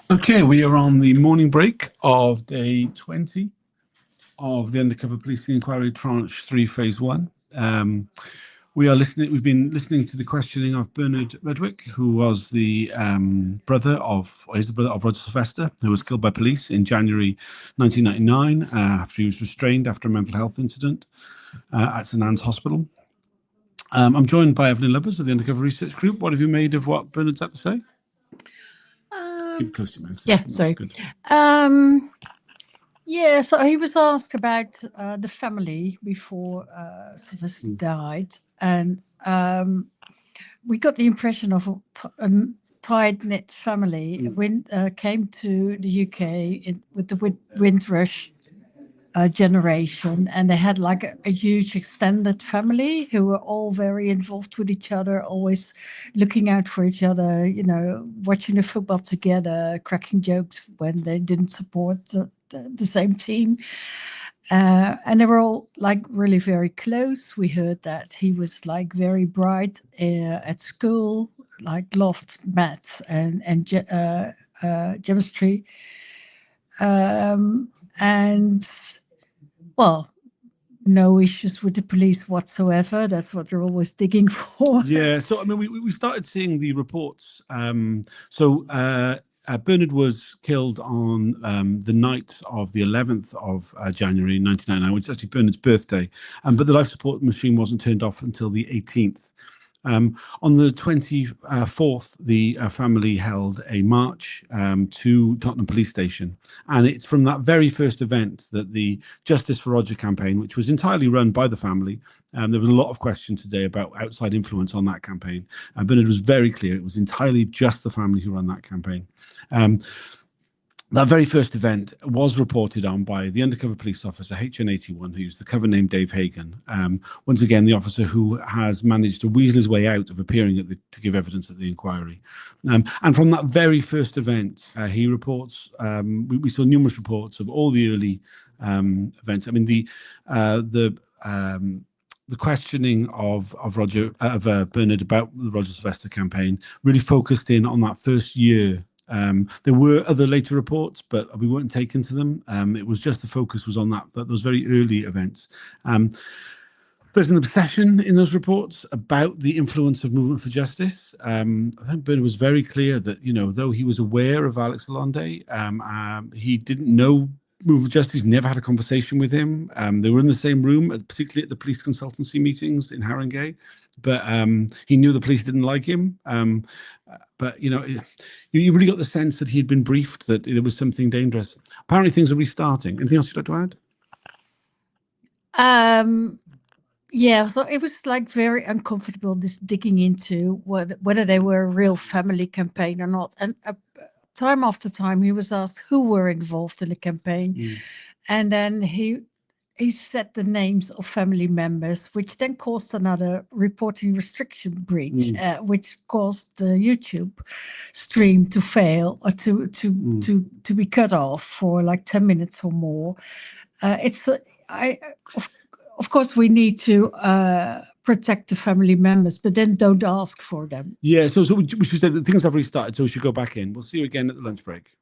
Okay, we are on the morning break of day 20 of the Undercover Policing Inquiry Tranche 3, Phase 1. We've been listening to the questioning of Bernard Renwick, who was the brother of Roger Sylvester, who was killed by police in January 1999 after he was restrained after a mental health incident at St Anne's Hospital. I'm joined by Evelyn Lubbers of the Undercover Research Group. What have you made of what Bernard's had to say? Keep it close to your mouth. Yeah, sorry. Yeah, so he was asked about the family before Sylvester died, and we got the impression of a tight-knit family. Came to the UK with the Windrush generation, and they had like a huge extended family who were all very involved with each other, always looking out for each other, you know, watching the football together, cracking jokes when they didn't support the same team. And they were all like really very close. We heard that he was like very bright at school, like loved math and chemistry. And well, no issues with the police whatsoever. That's what they're always digging for. Yeah, so I mean, we started seeing the reports. Bernard was killed on the night of the 11th of January 1999, which is actually Bernard's birthday. But the life support machine wasn't turned off until the 18th. On the 24th, the family held a march to Tottenham Police Station. And it's from that very first event that the Justice for Roger campaign, which was entirely run by the family, there was a lot of questions today about outside influence on that campaign. Bernard was very clear it was entirely just the family who ran that campaign. That very first event was reported on by the undercover police officer, HN81, who's the cover name Dave Hagan. Once again, the officer who has managed to weasel his way out of appearing to give evidence at the inquiry. And from that very first event, he reports, we saw numerous reports of all the early events. I mean, the questioning of Bernard about the Roger Sylvester campaign really focused in on that first year. There were other later reports, but we weren't taken to them. It was just the focus was on those very early events. There's an obsession in those reports about the influence of Movement for Justice. I think Bernard was very clear that, you know, though he was aware of Alex Lalonde, he didn't know Movement for Justice, never had a conversation with him. They were in the same room, particularly at the police consultancy meetings in Haringey, but he knew the police didn't like him. But, you know, you really got the sense that he'd been briefed that there was something dangerous. Apparently things are restarting. Anything else you'd like to add? Yeah, so it was like very uncomfortable, this digging into whether they were a real family campaign or not. And time after time, he was asked who were involved in the campaign. And then he said the names of family members, which then caused another reporting restriction breach, which caused the YouTube stream to fail or to be cut off for like 10 minutes or more. Of course, we need to protect the family members, but then don't ask for them. Yeah, so we should say that things have restarted, so we should go back in. We'll see you again at the lunch break.